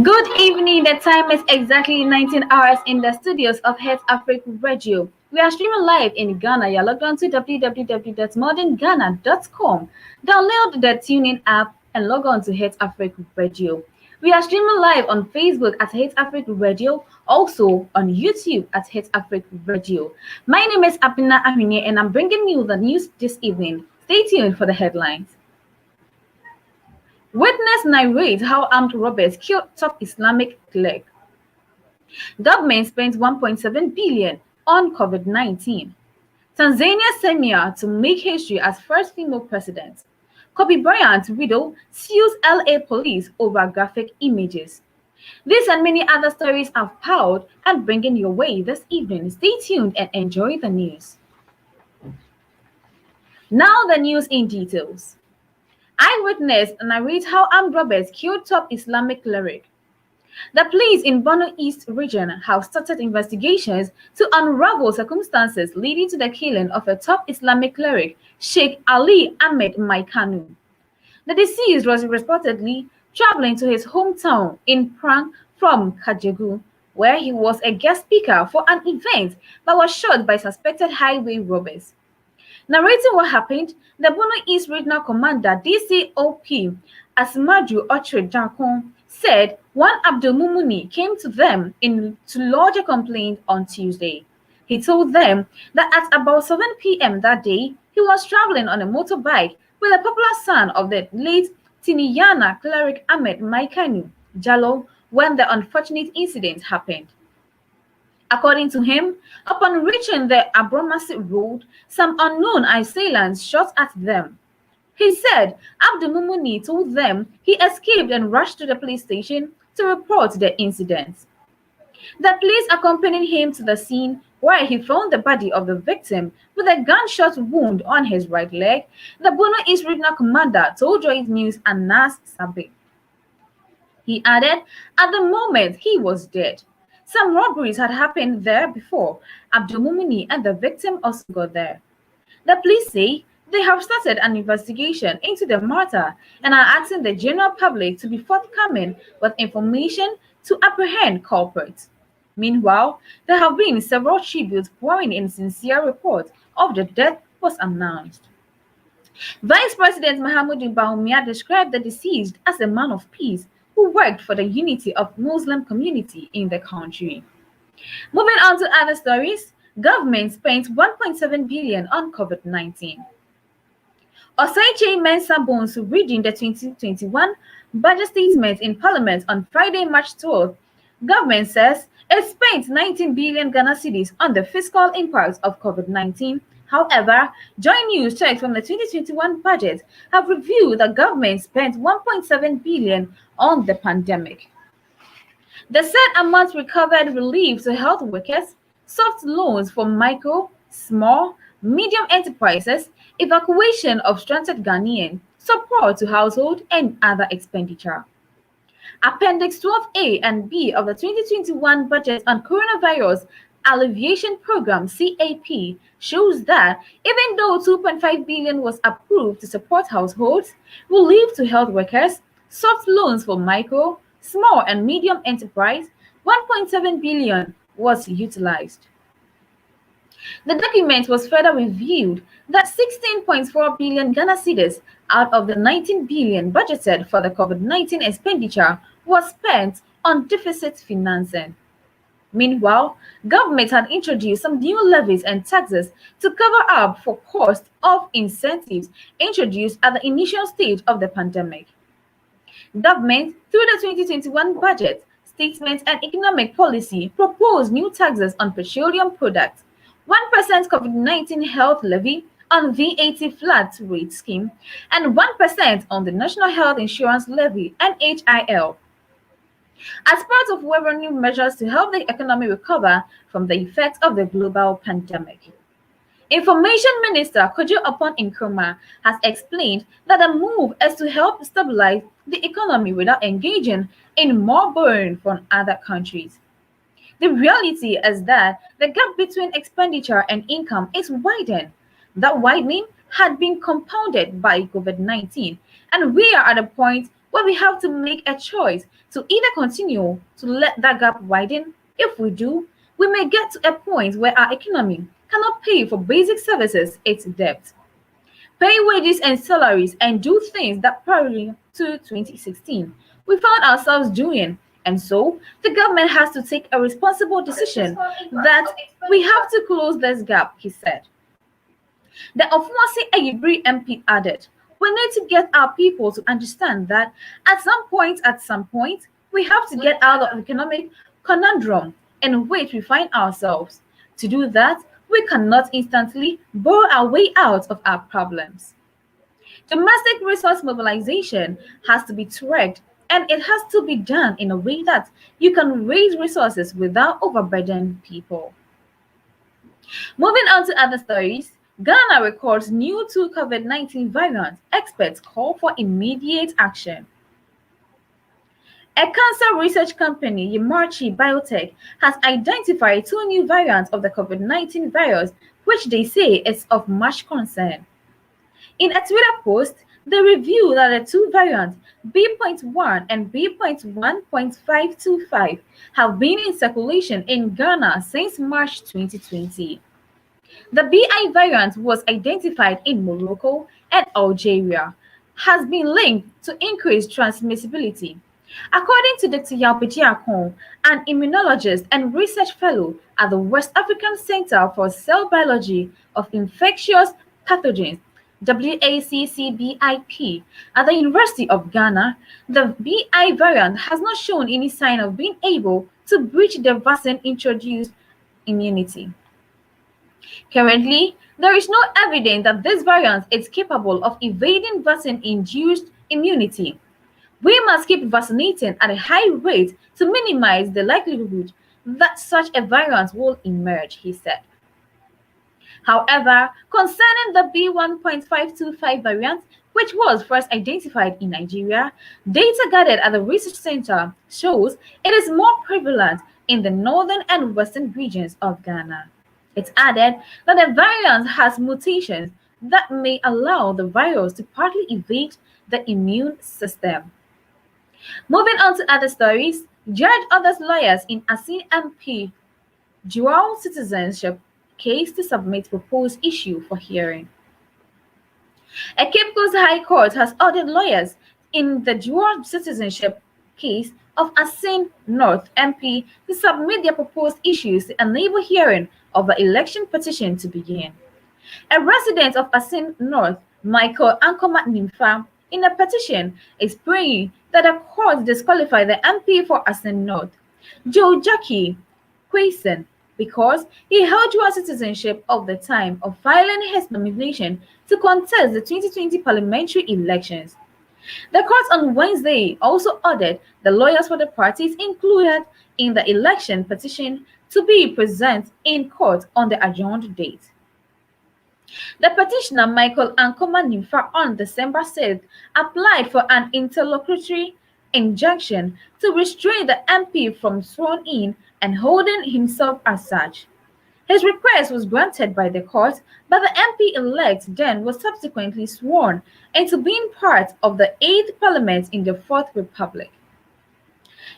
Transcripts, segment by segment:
Good evening. The time is exactly 19 hours in the studios of Head Africa Radio. We are streaming live in Ghana. You're logged on to www.modernghana.com. Download the TuneIn app and log on to Head Africa Radio. We are streaming live on Facebook at Head Africa Radio, also on YouTube at Head Africa Radio. My name is Apina Ahine and I'm bringing you the news this evening. Stay tuned for the headlines. Witness narrates how armed robbers killed top Islamic cleric. Government spent 1.7 billion on COVID-19. Tanzania Samia to make history as first female president. Kobe Bryant's widow sues LA police over graphic images. These and many other stories are piled and bringing your way this evening. Stay tuned and enjoy the news. Now the news in details. Eyewitness narrates how armed robbers killed top Islamic cleric. The police in Borno East region have started investigations to unravel circumstances leading to the killing of a top Islamic cleric, Sheikh Ali Ahmed Maikanu. The deceased was reportedly traveling to his hometown in Prang from Kajegu, where he was a guest speaker for an event but was shot by suspected highway robbers. Narrating what happened, the Borno East Regional Commander DCOP Asmaju Ochre Jakon said one Abdul Mumuni came to them to lodge a complaint on Tuesday. He told them that at about 7 p.m. that day, he was traveling on a motorbike with a popular son of the late Tiniyana cleric Ahmed Maikanu Jallo when the unfortunate incident happened. According to him, upon reaching the Abromasi road, some unknown assailants shot at them. He said Abdul Mumuni told them he escaped and rushed to the police station to report the incident. The police accompanied him to the scene where he found the body of the victim with a gunshot wound on his right leg, the Borno East Regional Commander told Joy News and Nas Sabe. He added, at the moment he was dead. Some robberies had happened there before Abdul Mumini and the victim also got there. The police say they have started an investigation into the matter and are asking the general public to be forthcoming with information to apprehend culprits. Meanwhile, there have been several tributes pouring in sincere report of the death was announced. Vice President Mahamudu Bawumia described the deceased as a man of peace who worked for the unity of Muslim community in the country. Moving on to other stories, government spent 1.7 billion on COVID-19. Osaiche Mensa Bones reading the 2021 budget statement in Parliament on Friday, March 12th, government says it spent 19 billion Ghana cedis on the fiscal impact of COVID-19. However, Joy News checks from the 2021 budget have revealed that government spent 1.7 billion on the pandemic. The said amount recovered relief to health workers, soft loans for micro, small, medium enterprises, evacuation of stranded Ghanaian, support to household and other expenditure. Appendix 12A and B of the 2021 budget on coronavirus alleviation program CAP shows that even though 2.5 billion was approved to support households, relief to health workers, soft loans for micro, small and medium enterprise, 1.7 billion was utilized. The document was further revealed that 16.4 billion Ghana cedis out of the 19 billion budgeted for the COVID-19 expenditure was spent on deficit financing. Meanwhile, government had introduced some new levies and taxes to cover up for cost of incentives introduced at the initial stage of the pandemic. Government, through the 2021 budget, statement and economic policy, proposed new taxes on petroleum products, 1% COVID-19 health levy on VAT flat rate scheme, and 1% on the National Health Insurance Levy (NHIL). As part of revenue measures to help the economy recover from the effects of the global pandemic. Information Minister Kojo Upon Nkrumah has explained that the move is to help stabilize the economy without engaging in more borrowing from other countries. The reality is that the gap between expenditure and income is widened. That widening had been compounded by COVID-19, and we are at a point where we have to make a choice to either continue to let that gap widen. If we do, we may get to a point where our economy cannot pay for basic services its debt, pay wages and salaries, and do things that prior to 2016 we found ourselves doing. And so the government has to take a responsible decision that we have to close this gap, he said. The Ofuasi Ayibri MP added, we need to get our people to understand that at some point, we have to get out of the economic conundrum in which we find ourselves. To do that, we cannot instantly borrow our way out of our problems. Domestic resource mobilization has to be tracked, and it has to be done in a way that you can raise resources without overburdening people. Moving on to other stories, Ghana records new 2 COVID-19 variants. Experts call for immediate action. A cancer research company, Yimarchi Biotech, has identified 2 new variants of the COVID-19 virus, which they say is of much concern. In a Twitter post, they revealed that the 2 variants, B.1 and B.1.525, have been in circulation in Ghana since March 2020. The BI variant was identified in Morocco and Algeria, has been linked to increased transmissibility. According to Dr. Yalpejiakon, an immunologist and research fellow at the West African Center for Cell Biology of Infectious Pathogens, WACCBIP, at the University of Ghana, the BI variant has not shown any sign of being able to breach the vaccine-induced immunity. Currently, there is no evidence that this variant is capable of evading vaccine-induced immunity. We must keep vaccinating at a high rate to minimize the likelihood that such a variant will emerge, he said. However, concerning the B.1.525 variant, which was first identified in Nigeria, data gathered at the research center shows it is more prevalent in the northern and western regions of Ghana. It added that the variant has mutations that may allow the virus to partly evade the immune system. Moving on to other stories, judge orders lawyers in Asin MP dual citizenship case to submit proposed issue for hearing. A Cape Coast High Court has ordered lawyers in the dual citizenship case of Asin North MP to submit their proposed issues to enable hearing of the election petition to begin. A resident of Asin North, Michael Ankoma Nimfa, in a petition is praying that the court disqualify the MP for Asin North, jhgfygjououjg, because he held dual citizenship of the time of filing his nomination to contest the 2020 parliamentary elections. The court on Wednesday also ordered the lawyers for the parties included in the election petition to be present in court on the adjourned date. The petitioner Michael Ankoma Nimfa on December 6th applied for an interlocutory injunction to restrain the MP from sworn in and holding himself as such. His request was granted by the court, but the MP-elect then was subsequently sworn into being part of the 8th Parliament in the 4th Republic.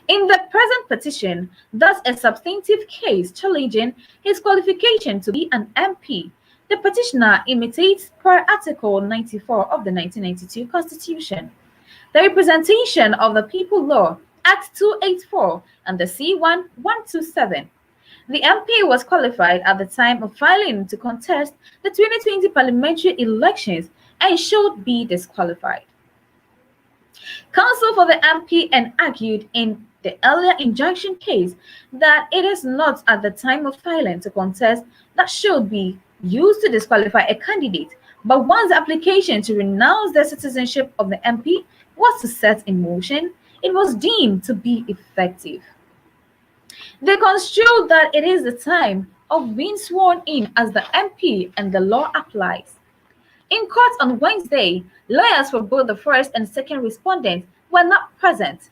In the present petition, thus a substantive case challenging his qualification to be an MP, the petitioner imitates per Article 94 of the 1992 Constitution, the Representation of the People Law, Act 284, and the C1 127. The MP was qualified at the time of filing to contest the 2020 parliamentary elections and should be disqualified. Counsel for the MP argued in the earlier injunction case that it is not at the time of filing to contest that should be used to disqualify a candidate, but once the application to renounce the citizenship of the MP was to set in motion, it was deemed to be effective. They construed that it is the time of being sworn in as the MP and the law applies. In court on Wednesday, lawyers for both the first and second respondents were not present.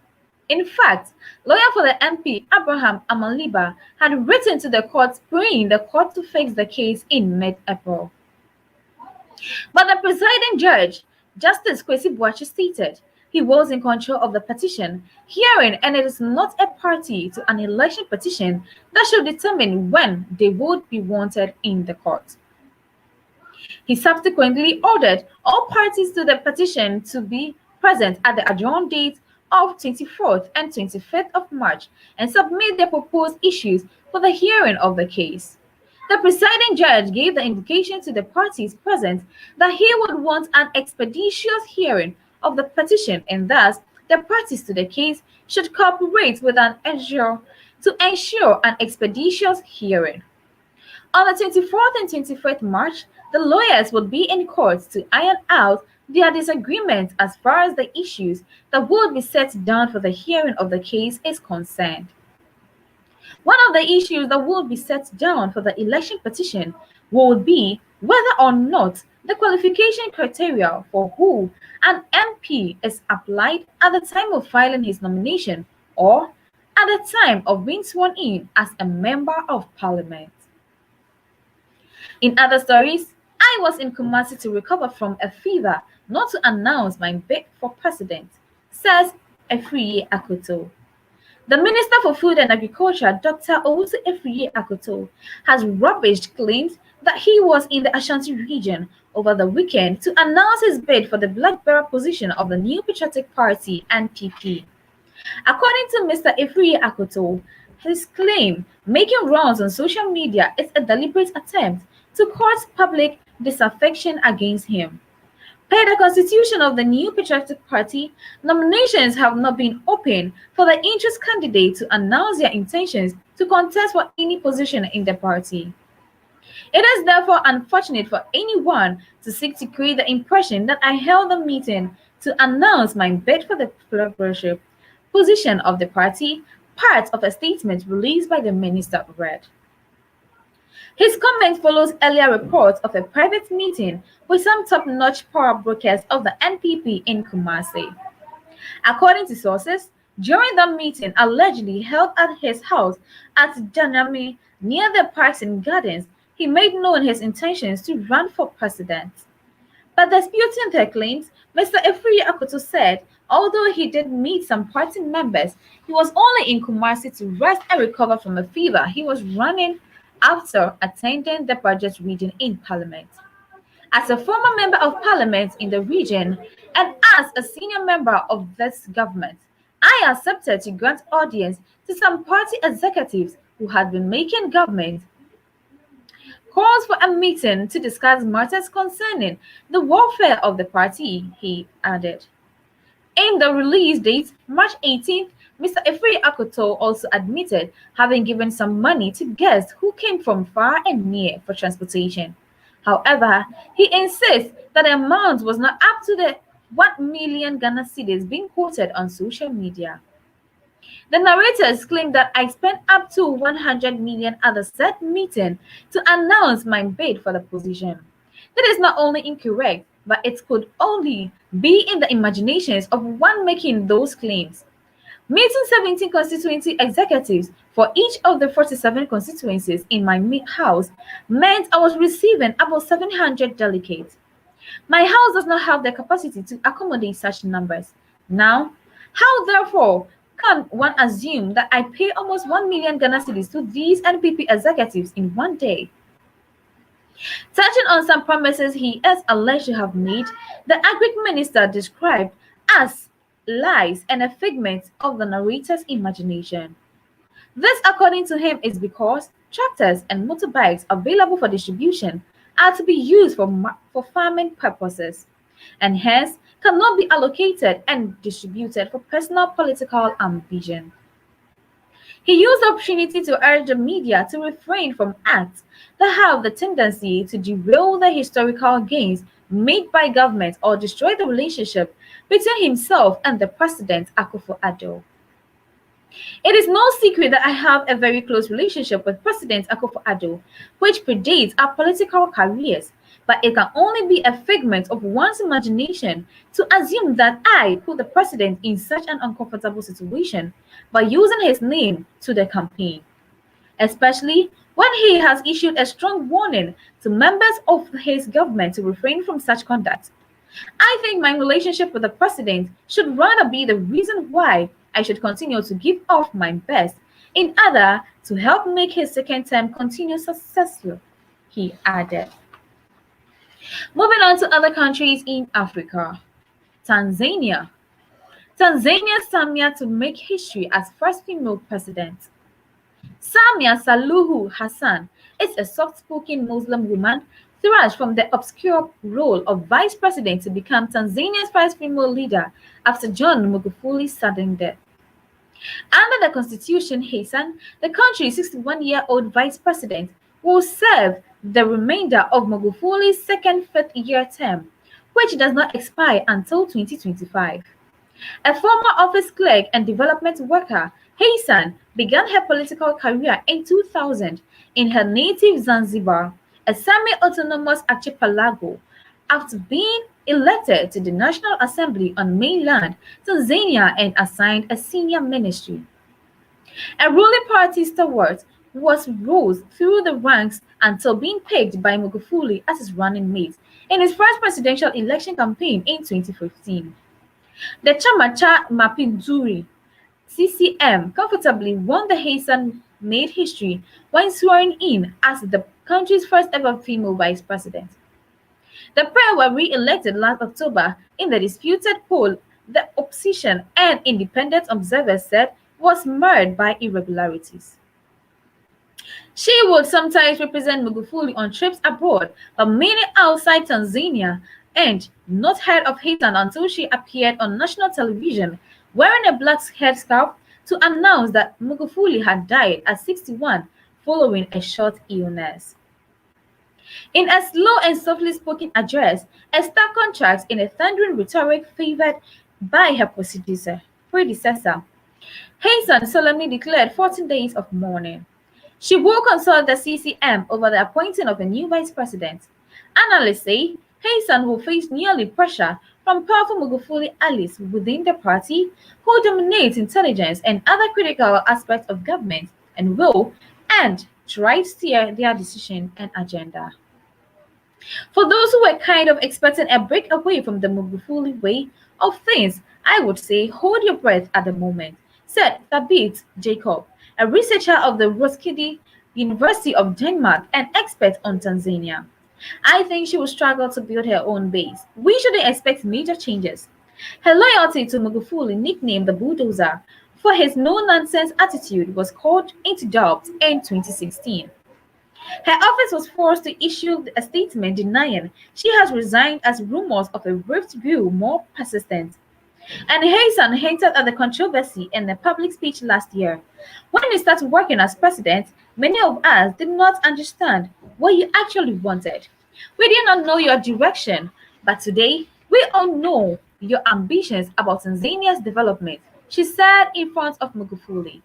In fact, lawyer for the MP, Abraham Amaliba, had written to the court praying the court to fix the case in mid-April. But the presiding judge, Justice Kwesi Boakye, stated He was in control of the petition hearing, and it is not a party to an election petition that should determine when they would be wanted in the court. He subsequently ordered all parties to the petition to be present at the adjourned date of 24th and 25th of March and submit their proposed issues for the hearing of the case. The presiding judge gave the indication to the parties present that he would want an expeditious hearing of the petition, and thus the parties to the case should cooperate with an ensure an expeditious hearing. On the 24th and 25th March, the lawyers would be in court to iron out their disagreements as far as the issues that would be set down for the hearing of the case is concerned. One of the issues that would be set down for the election petition would be whether or not the qualification criteria for who an MP is applied at the time of filing his nomination or at the time of being sworn in as a member of parliament. In other stories, I was in Kumasi to recover from a fever not to announce my bid for president, says Efriye Akoto. The Minister for Food and Agriculture, Dr. Owusu Efriye Akoto, has rubbished claims that he was in the Ashanti region over the weekend to announce his bid for the Black-Bearer position of the New Patriotic Party (NPP). According to Mr. Efriye Akoto, his claim making rounds on social media is a deliberate attempt to cause public disaffection against him. Per the constitution of the New Patriotic Party, nominations have not been open for the interest candidate to announce their intentions to contest for any position in the party. It is therefore unfortunate for anyone to seek to create the impression that I held a meeting to announce my bid for the flagship position of the party, part of a statement released by the minister read. His comment follows earlier reports of a private meeting with some top-notch power brokers of the NPP in Kumasi. According to sources, during the meeting allegedly held at his house at Janami near the Parks and Gardens, he made known his intentions to run for president. But disputing their claims, Mr. Efriye Akoto said although he did meet some party members, he was only in Kumasi to rest and recover from a fever he was running after attending the budget reading in Parliament. As a former member of Parliament in the region and as a senior member of this government, I accepted to grant audience to some party executives who had been making government calls for a meeting to discuss matters concerning the welfare of the party, he added. In the release date, March 18th, Mr. Efriye Akoto also admitted having given some money to guests who came from far and near for transportation. However, he insists that the amount was not up to the 1 million Ghana cedis being quoted on social media. The narrators claim that I spent up to 100 million at the said meeting to announce my bid for the position. That is not only incorrect, but it could only be in the imaginations of one making those claims. Meeting 17 constituency executives for each of the 47 constituencies in my house meant I was receiving about 700 delegates. My house does not have the capacity to accommodate such numbers. Now, how therefore can one assume that I pay almost 1 million Ghana cedis to these NPP executives in one day? Touching on some promises he is alleged to have made, the Agric Minister described as lies and a figment of the narrator's imagination. This, according to him, is because tractors and motorbikes available for distribution are to be used for farming purposes, and hence cannot be allocated and distributed for personal political ambition. He used the opportunity to urge the media to refrain from acts that have the tendency to derail the historical gains made by government or destroy the relationship between himself and the President Akufo-Addo. It is no secret that I have a very close relationship with President Akufo-Addo, which predates our political careers, but it can only be a figment of one's imagination to assume that I put the president in such an uncomfortable situation by using his name to the campaign, especially when he has issued a strong warning to members of his government to refrain from such conduct. I think my relationship with the president should rather be the reason why I should continue to give off my best in order to help make his second term continue successful, he added. Moving on to other countries in Africa. Tanzania. Tanzania's Samia to make history as first female president. Samia Suluhu Hassan is a soft-spoken Muslim woman thrust from the obscure role of vice president to become Tanzania's first female leader after John Magufuli's sudden death. Under the constitution, Hassan, the country's 61-year-old vice president, will serve the remainder of Magufuli's second fifth-year term, which does not expire until 2025. A former office clerk and development worker, Hassan began her political career in 2000 in her native Zanzibar, a semi-autonomous archipelago, after being elected to the National Assembly on mainland Tanzania and assigned a senior ministry. A ruling party stalwart rose through the ranks until being picked by Magufuli as his running mate in his first presidential election campaign in 2015. The Chama cha Mapinduzi (CCM) comfortably won the Hassan made history when swearing in as the country's first ever female vice president. The pair were re-elected last October in the disputed poll the opposition and independent observers said was marred by irregularities. She would sometimes represent Magufuli on trips abroad, but mainly outside Tanzania, and not heard of Hassan until she appeared on national television wearing a black headscarf to announce that Magufuli had died at 61 following a short illness. In a slow and softly spoken address, a stark contrast in a thundering rhetoric favored by her predecessor, Hassan solemnly declared 14 days of mourning. She will consult the CCM over the appointing of a new vice president. Analysts say Hassan will face nearly pressure from powerful Magufuli allies within the party who dominate intelligence and other critical aspects of government and will and try to steer their decision and agenda. For those who were kind of expecting a break away from the Magufuli way of things, I would say hold your breath at the moment, said Thabit Jacob, a researcher of the Roskilde University of Denmark and expert on Tanzania. I think she will struggle to build her own base. We shouldn't expect major changes. Her loyalty to Magufuli, nicknamed the bulldozer, for his no-nonsense attitude was called into doubt in 2016. Her office was forced to issue a statement denying she has resigned as rumors of a rift grew more persistent. And Hassan hinted at the controversy in a public speech last year. When he started working as president, many of us did not understand what you actually wanted. We did not know your direction, but today we all know your ambitions about Tanzania's development, she said in front of Magufuli.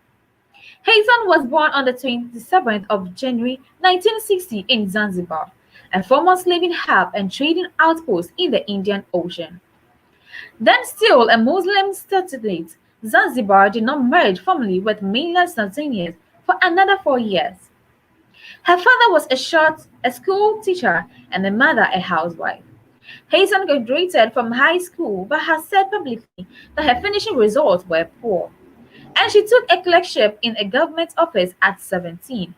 Hassan was born on the 27th of January 1960 in Zanzibar, a former slaving hub and trading outpost in the Indian Ocean. Then still a Muslim state, Zanzibar did not merge formally with mainland Tanzania for another 4 years. Her father was a school teacher and her mother a housewife. Hassan graduated from high school but has said publicly that her finishing results were poor, and she took a clerkship in a government office at 17.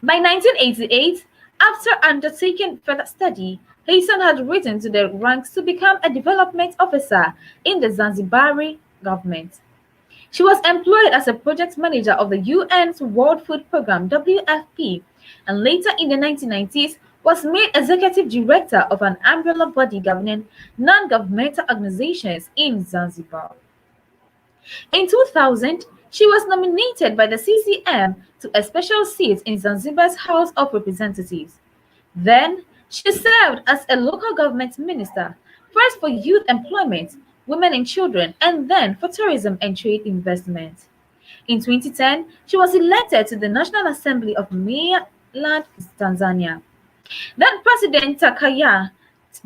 By 1988, after undertaking further study, Hassan had risen to the ranks to become a development officer in the Zanzibari government. She was employed as a project manager of the UN's World Food Programme (WFP), and later in the 1990s was made executive director of an umbrella body governing non-governmental organizations in Zanzibar. In 2000, she was nominated by the CCM to a special seat in Zanzibar's House of Representatives. Then, she served as a local government minister, first for youth employment, women and children, and then for tourism and trade investment. In 2010, she was elected to the National Assembly of mainland Tanzania. Then President Takaya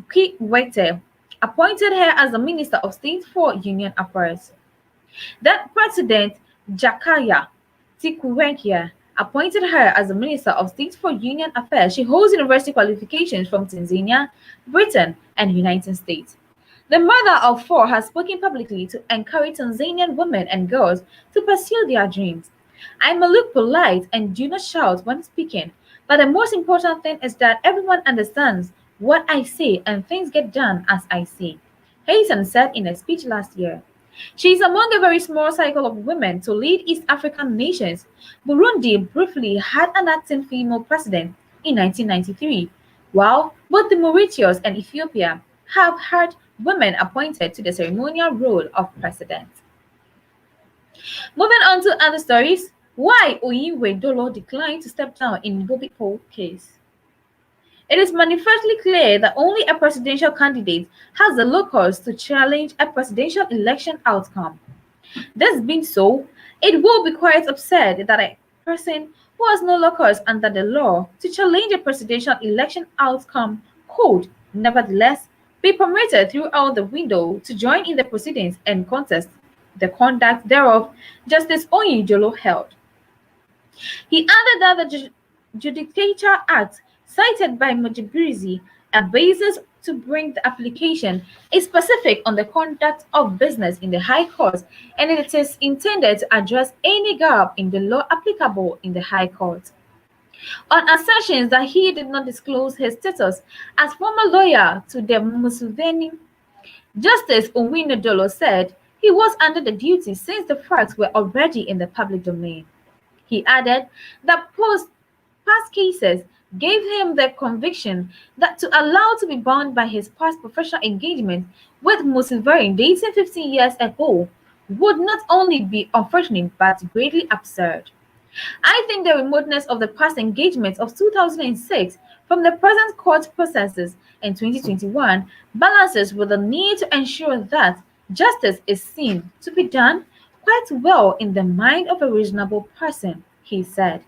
Kikwete appointed her as the Minister of State for Union Affairs. Then President Jakaya Kikwete appointed her as the Minister of State for Union Affairs. She holds university qualifications from Tanzania, Britain, and United States. The mother of four has spoken publicly to encourage Tanzanian women and girls to pursue their dreams. I may look polite and do not shout when speaking, but the most important thing is that everyone understands what I say and things get done as I say, Hayson said in a speech last year. She is among a very small cycle of women to lead East African nations. Burundi briefly had an acting female president in 1993, while both the Mauritius and Ethiopia have had women appointed to the ceremonial role of president. Moving on to other stories, why Oyinwe Dolo declined to step down in Bobby Pole case. It is manifestly clear that only a presidential candidate has the locus to challenge a presidential election outcome. This being so, it will be quite absurd that a person who has no locus under the law to challenge a presidential election outcome could, nevertheless, be permitted throughout the window to join in the proceedings and contest the conduct thereof, Justice Oyinjolo held. He added that the Judicature Act cited by Mujibirizi, a basis to bring the application, is specific on the conduct of business in the High Court and it is intended to address any gap in the law applicable in the High Court. On assertions that he did not disclose his status as former lawyer to the Museveni, Justice Owinedolo said he was under the duty since the facts were already in the public domain. He added that past cases gave him the conviction that to allow to be bound by his past professional engagement with Museveni dating 15 years ago would not only be unfortunate but greatly absurd. I think the remoteness of the past engagements of 2006 from the present court processes in 2021 balances with the need to ensure that justice is seen to be done quite well in the mind of a reasonable person, he said.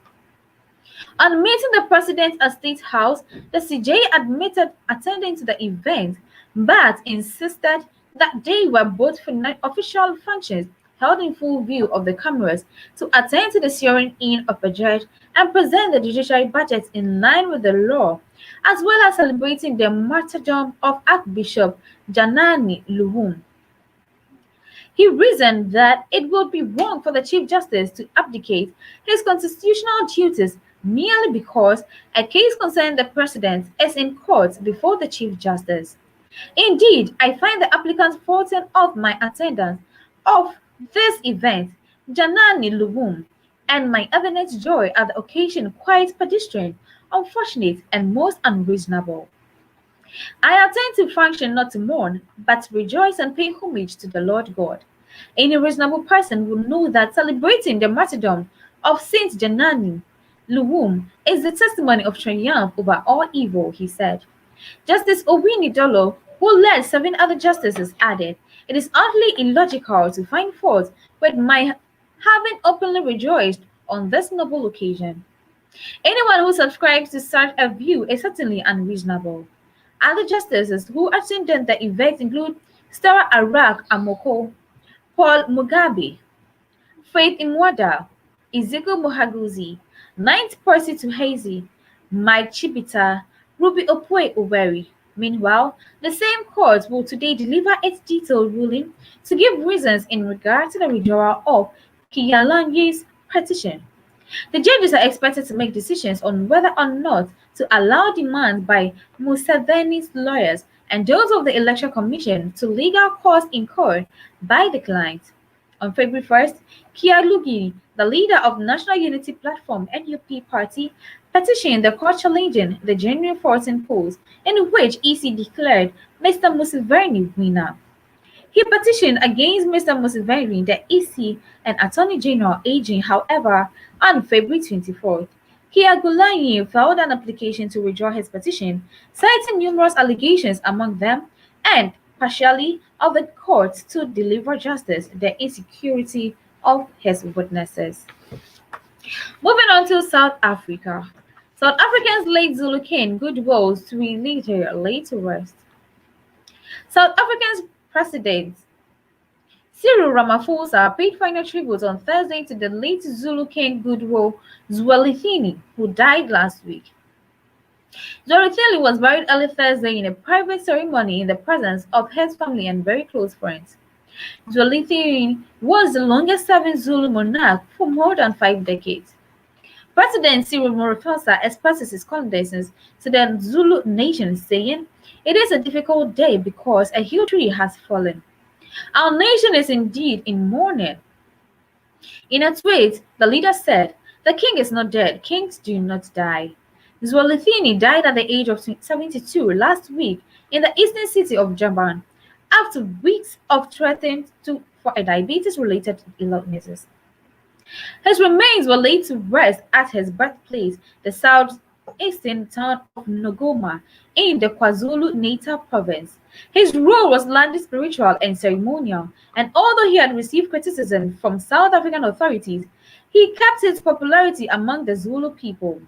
On meeting the president at State House, the CJ admitted attending to the event, but insisted that they were both official functions held in full view of the cameras to attend to the swearing in of a judge and present the judiciary budget in line with the law, as well as celebrating the martyrdom of Archbishop Janani Luwum. He reasoned that it would be wrong for the Chief Justice to abdicate his constitutional duties merely because a case concerning the President is in court before the Chief Justice. Indeed, I find the applicant's faulting of my attendance of this event, Janani Luwum, and my evident joy at the occasion quite pedestrian, unfortunate, and most unreasonable. I attend to function not to mourn, but to rejoice and pay homage to the Lord God. Any reasonable person will know that celebrating the martyrdom of Saint Janani Luwum is the testimony of triumph over all evil, he said. Justice Owini Dolo, who led 7 other justices, added, "It is utterly illogical to find fault with my having openly rejoiced on this noble occasion. Anyone who subscribes to such a view is certainly unreasonable." Other justices who attended the event include Stella Arak Amoko, Paul Mugabe, Faith Imwada, Ezekiel Mohaguzi, Ninth Percy Tuhezi, Mike Chibita, Ruby Opwe Oweri. Meanwhile, the same court will today deliver its detailed ruling to give reasons in regard to the withdrawal of Kiyalanye's petition. The judges are expected to make decisions on whether or not to allow demands by Museveni's lawyers and those of the Election Commission to legal costs incurred by the client. On February 1st, Kialugi, the leader of National Unity Platform NUP party, petitioned the court challenging the January 14 polls in which EC declared Mr. Museveni winner. He petitioned against Mr. Museveni, the EC, and Attorney General Aging. However, on February 24th, Kyagulanyi filed an application to withdraw his petition, citing numerous allegations, among them, and partially of the court to deliver justice, the insecurity of his witnesses. Moving on to South Africa. South Africans laid Zulu king goodwill to later laid to rest. South Africa's president Cyril Ramaphosa paid final tribute on Thursday to the late Zulu king Goodwill Zwelithini, who died last week. Zwelithini was buried early Thursday in a private ceremony in the presence of his family and very close friends. Zwelithini was the longest-serving Zulu monarch for more than 5 decades. President Cyril Ramaphosa expresses his condolences to the Zulu nation, saying, "It is a difficult day because a huge tree has fallen. Our nation is indeed in mourning." In a tweet, the leader said, "The king is not dead. Kings do not die." Zwelithini died at the age of 72 last week in the eastern city of Jaban after weeks of treatment for a diabetes-related illnesses. His remains were laid to rest at his birthplace, the southeastern town of Nogoma in the KwaZulu-Natal province. His role was largely spiritual and ceremonial, and although he had received criticism from South African authorities, he kept his popularity among the Zulu people.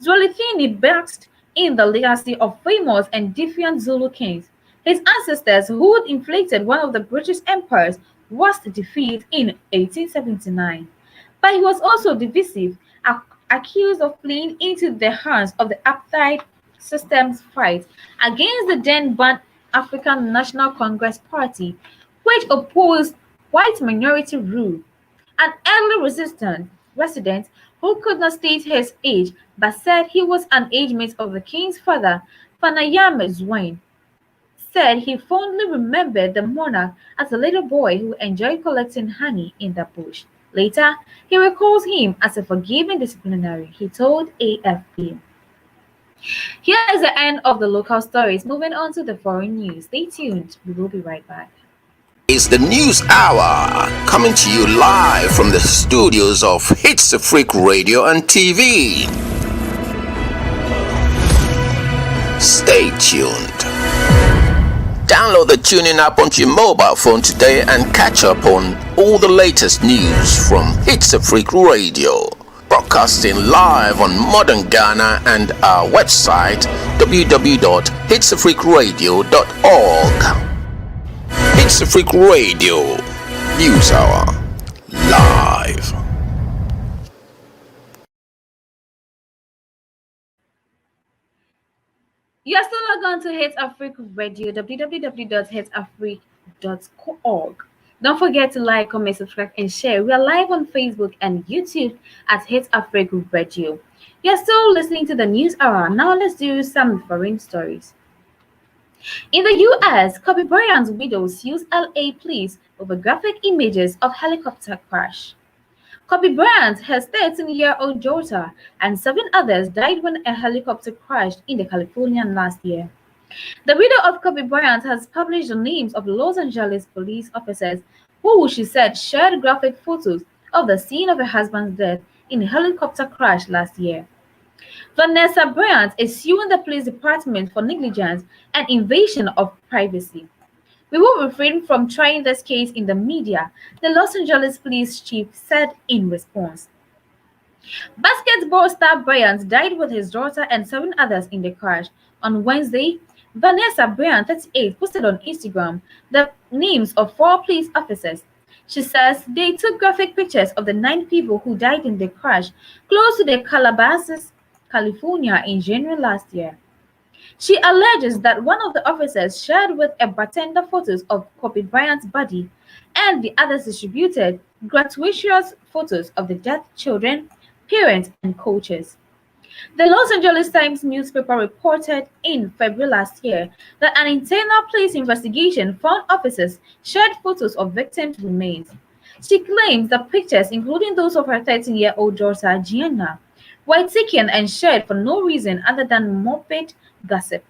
Zwelithini basked in the legacy of famous and defiant Zulu kings. His ancestors, who had inflicted one of the British empire's worst defeats in 1879. But he was also divisive, accused of playing into the hands of the apartheid system's fight against the then banned African National Congress Party, which opposed white minority rule. An early resident who could not state his age but said he was an age-mate of the king's father, Fanayame Zwane, said he fondly remembered the monarch as a little boy who enjoyed collecting honey in the bush. Later, he recalls him as a forgiving disciplinarian, he told AFP. Here is the end of the local stories. Moving on to the foreign news. Stay tuned. We will be right back. It's the news hour coming to you live from the studios of Hits Freak Radio and TV. Stay tuned. Download the TuneIn app onto your mobile phone today and catch up on all the latest news from Hits Freak Radio. Broadcasting live on Modern Ghana and our website www.hitsafreakradio.org. It's Freak Radio News Hour live. You are still logged on to Hits Africa Radio, www.hitsafrica.org. Don't forget to like, comment, subscribe, and share. We are live on Facebook and YouTube at Hits Africa Radio. You are still listening to the News Hour. Now let's do some foreign stories. In the U.S., Kobe Bryant's widow sues LA police over graphic images of helicopter crash. Kobe Bryant, his 13-year-old daughter, and 7 others died when a helicopter crashed in the California last year. The widow of Kobe Bryant has published the names of Los Angeles police officers who she said shared graphic photos of the scene of her husband's death in a helicopter crash last year. Vanessa Bryant is suing the police department for negligence and invasion of privacy. "We will refrain from trying this case in the media," the Los Angeles police chief said in response. Basketball star Bryant died with his daughter and 7 others in the crash. On Wednesday, Vanessa Bryant, 38, posted on Instagram the names of 4 police officers. She says they took graphic pictures of the 9 people who died in the crash close to the Calabasas, California in January last year. She alleges that one of the officers shared with a bartender photos of Kobe Bryant's body, and the others distributed gratuitous photos of the dead children, parents, and coaches. The Los Angeles Times newspaper reported in February last year that an internal police investigation found officers shared photos of victims' remains. She claims the pictures, including those of her 13-year-old daughter Gianna, were taken and shared for no reason other than morbid gossip.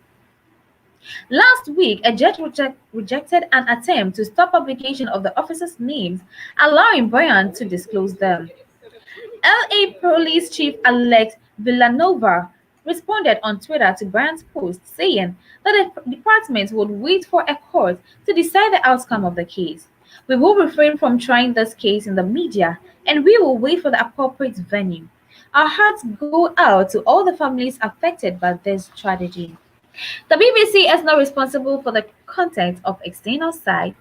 Last week, a judge rejected an attempt to stop publication of the officers' names, allowing Bryant to disclose them. LA Police Chief Alex Villanova responded on Twitter to Bryant's post, saying that the department would wait for a court to decide the outcome of the case. "We will refrain from trying this case in the media, and we will wait for the appropriate venue. Our hearts go out to all the families affected by this tragedy." The BBC is not responsible for the content of external sites.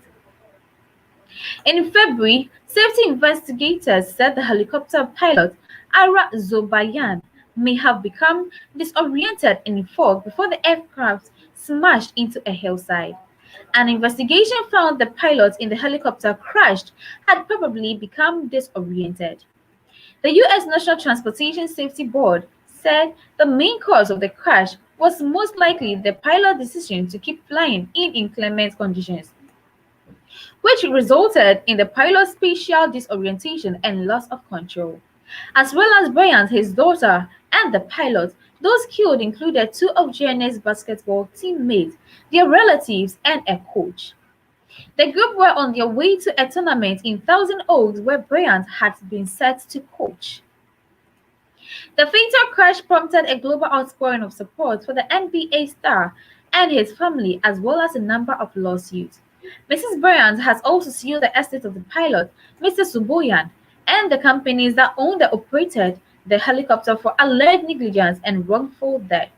In February, safety investigators said the helicopter pilot, Ara Zobayan, may have become disoriented in fog before the aircraft smashed into a hillside. An investigation found the pilot in the helicopter crashed had probably become disoriented. The U.S. National Transportation Safety Board said the main cause of the crash was most likely the pilot's decision to keep flying in inclement conditions, which resulted in the pilot's spatial disorientation and loss of control. As well as Bryant, his daughter, and the pilot, those killed included two of GNS basketball teammates, their relatives, and a coach. The group were on their way to a tournament in Thousand Oaks where Bryant had been set to coach. The fatal crash prompted a global outpouring of support for the NBA star and his family, as well as a number of lawsuits. Mrs. Bryant has also sued the estate of the pilot, Mr. Suboyan, and the companies that owned and operated the helicopter for alleged negligence and wrongful death.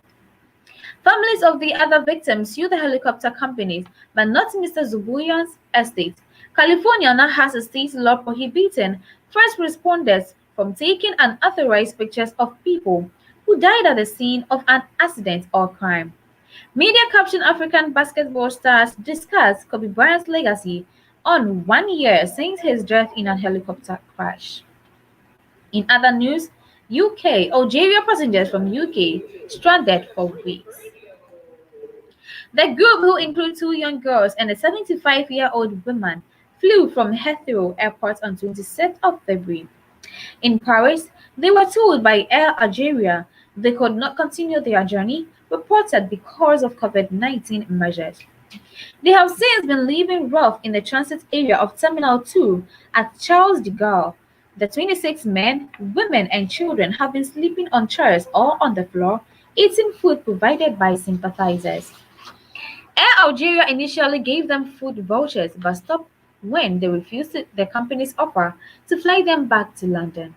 Families of the other victims sued the helicopter companies, but not Mr. Zuboyan's estate. California now has a state law prohibiting first responders from taking unauthorized pictures of people who died at the scene of an accident or crime. Media captioned African basketball stars discuss Kobe Bryant's legacy on 1 year since his death in a helicopter crash. In other news, UK, Algeria passengers from UK stranded for weeks. The group, who include two young girls and a 75-year-old woman, flew from Heathrow Airport on 26th of February. In Paris, they were told by Air Algeria they could not continue their journey, reported because of COVID-19 measures. They have since been living rough in the transit area of Terminal 2 at Charles de Gaulle. The 26 men, women, and children have been sleeping on chairs or on the floor, eating food provided by sympathizers. Air Algeria initially gave them food vouchers but stopped when they refused the company's offer to fly them back to London.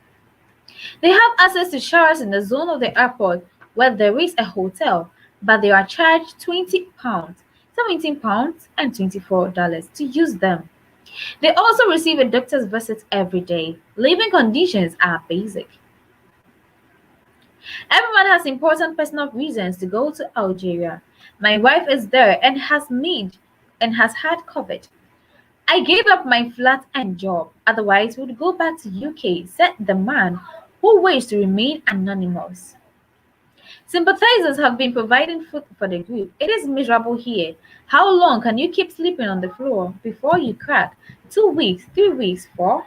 They have access to showers in the zone of the airport where there is a hotel, but they are charged £20, £17, and $24 to use them. They also receive a doctor's visit every day. Living conditions are basic. Everyone has important personal reasons to go to Algeria. My wife is there and has had COVID. I gave up my flat and job, otherwise would go back to UK, said the man who wished to remain anonymous. Sympathizers have been providing food for the group. It is miserable here. How long can you keep sleeping on the floor before you crack? 2 weeks, 3 weeks, 4?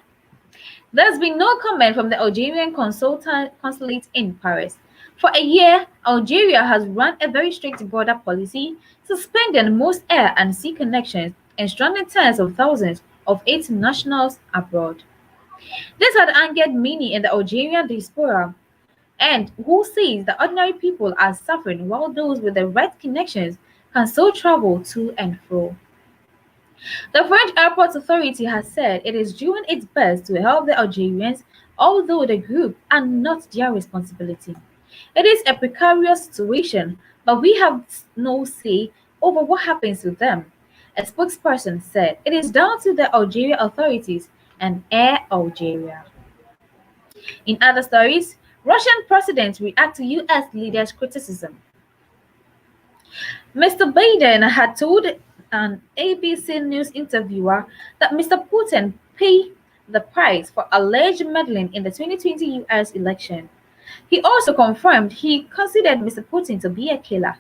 There's been no comment from the Algerian consulate in Paris. For a year, Algeria has run a very strict border policy, suspending most air and sea connections and stranding tens of thousands of its nationals abroad. This had angered many in the Algerian diaspora, and who says that ordinary people are suffering while those with the right connections can still travel to and fro. The French Airport Authority has said it is doing its best to help the Algerians, although the group are not their responsibility. It is a precarious situation, but we have no say over what happens to them. A spokesperson said it is down to the Algeria authorities and Air Algeria. In other stories, Russian president reacts to US leaders' criticism. Mr. Biden had told an ABC News interviewer that Mr. Putin paid the price for alleged meddling in the 2020 US election. He also confirmed he considered Mr. Putin to be a killer.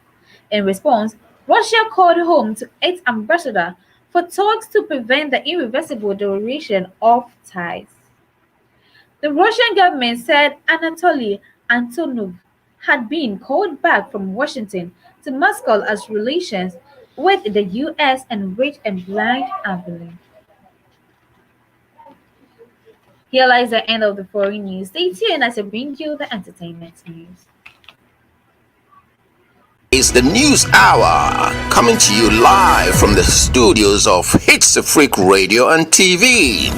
In response, Russia called home to its ambassador for talks to prevent the irreversible deterioration of ties. The Russian government said Anatoly Antonov had been called back from Washington to Moscow as relations with the U.S. enriched and blind avenue. Here lies the end of the foreign news. Stay tuned as I bring you the entertainment news. It's the news hour coming to you live from the studios of Hits Freak Radio and TV.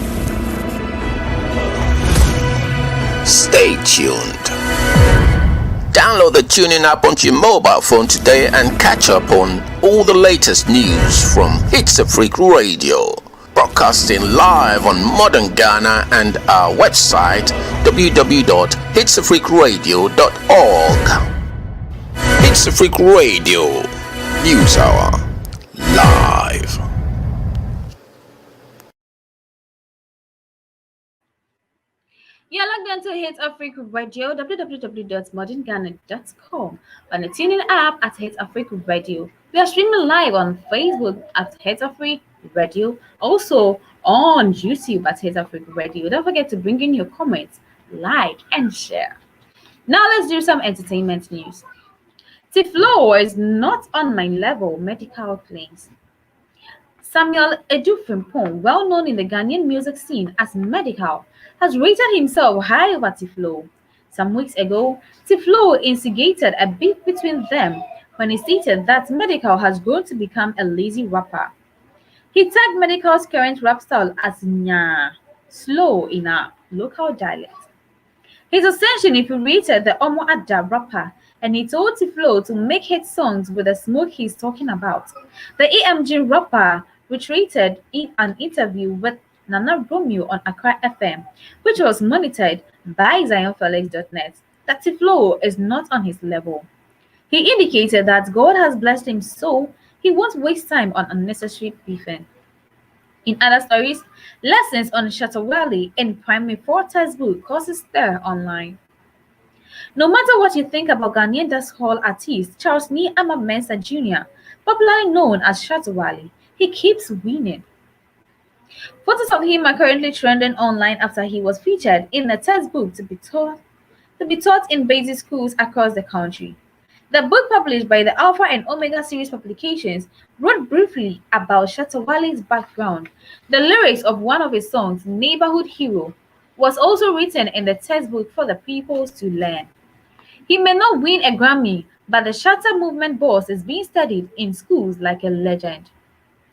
Stay tuned. Download the TuneIn app onto your mobile phone today and catch up on all the latest news from Hits Freak Radio. broadcasting live on Modern Ghana and our website www.hitsafreakradio.org. It's a Freak Radio News Hour live. You're logged on to Hits Africa Radio, www.modernghana.com, on the tuning app at Hits Africa Radio. We are streaming live on Facebook at Hits Africa Radio, also on YouTube at Hits Africa Radio. Don't forget to bring in your comments, like, and share. Now let's do some entertainment news. Tiflo is not on my level, medical claims. Samuel Edufimpong, well known in the Ghanaian music scene as Medical, has rated himself high over Tiflo. Some weeks ago, Tiflo instigated a beef between them when he stated that Medical has grown to become a lazy rapper. He tagged Medical's current rap style as nya, slow in a local dialect. His ascension infuriated the Omo Adda rapper, and he told Tiflo to make hit songs with the smoke he's talking about. The AMG rapper retreated in an interview with Nana Romeo on Accra FM, which was monitored by zionfelix.net, that Tiflo is not on his level. He indicated that God has blessed him so he won't waste time on unnecessary beefing. In other stories, lessons on Shatawale in Primary 4 textbook causes stir online. No matter what you think about Ghanaian dancehall artist Charles Ni Ama Mensah Jr., popularly known as Shatawale, he keeps winning. Photos of him are currently trending online after he was featured in a textbook to be taught in basic schools across the country. The book, published by the Alpha and Omega series publications, wrote briefly about Shatawale's background. The lyrics of one of his songs, Neighborhood Hero, was also written in the textbook for the pupils to learn. He may not win a Grammy, but the Shatta movement boss is being studied in schools like a legend.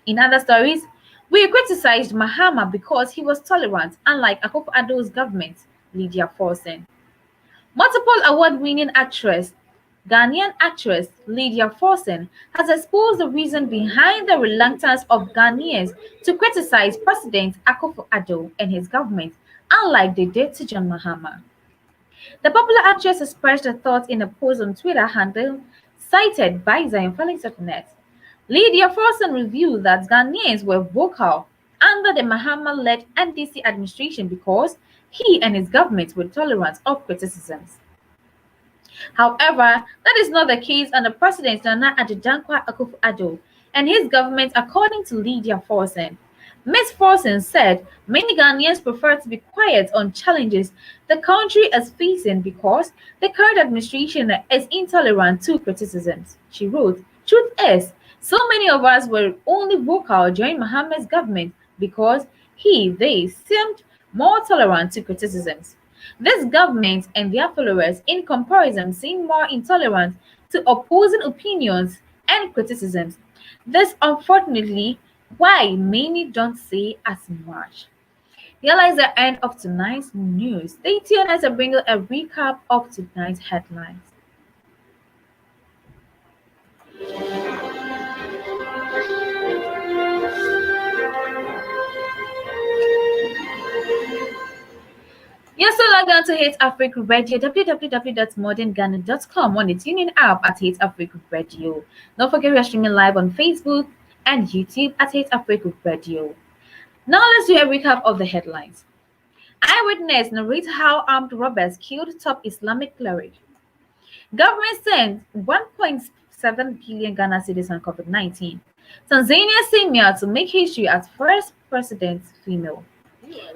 In other stories, we criticized Mahama because he was tolerant, unlike Akufo-Addo's government, Lydia Forson. Multiple award-winning Ghanaian actress Lydia Forson has exposed the reason behind the reluctance of Ghanaians to criticize President Akufo-Addo and his government, unlike they did to John Mahama. The popular actress expressed her thoughts in a post on Twitter handle cited by zionfelix.net. Lydia Forson revealed that Ghanaians were vocal under the Mahama-led NDC administration because he and his government were tolerant of criticisms. However, that is not the case under President Nana Addo Akufo-Addo and his government, according to Lydia Forson. Ms. Forson said many Ghanaians prefer to be quiet on challenges the country is facing because the current administration is intolerant to criticisms. She wrote, "Truth is, so many of us were only vocal during Mahama's government because they seemed more tolerant to criticisms. This government and their followers, in comparison, seem more intolerant to opposing opinions and criticisms. This, unfortunately, why many don't say as much." Here lies the end of tonight's news. Stay tuned as I bring you a recap of tonight's headlines. You're still logged on to Hits Africa Radio, www.modernghana.com, on the tuning app at Hits Africa Radio. Don't forget we are streaming live on Facebook and YouTube at Hits Africa Radio. Now let's do a recap of the headlines. Eyewitness narrates how armed robbers killed top Islamic cleric. Government sends 1.7 billion Ghana cedis on COVID-19. Tanzania Samia to make history as first president female.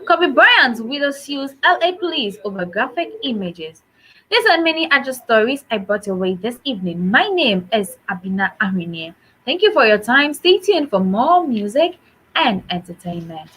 Kobe Bryant's widow sues LA police over graphic images. These and many other stories I brought your way this evening. My name is Abina Ahrinie. Thank you for your time. Stay tuned for more music and entertainment.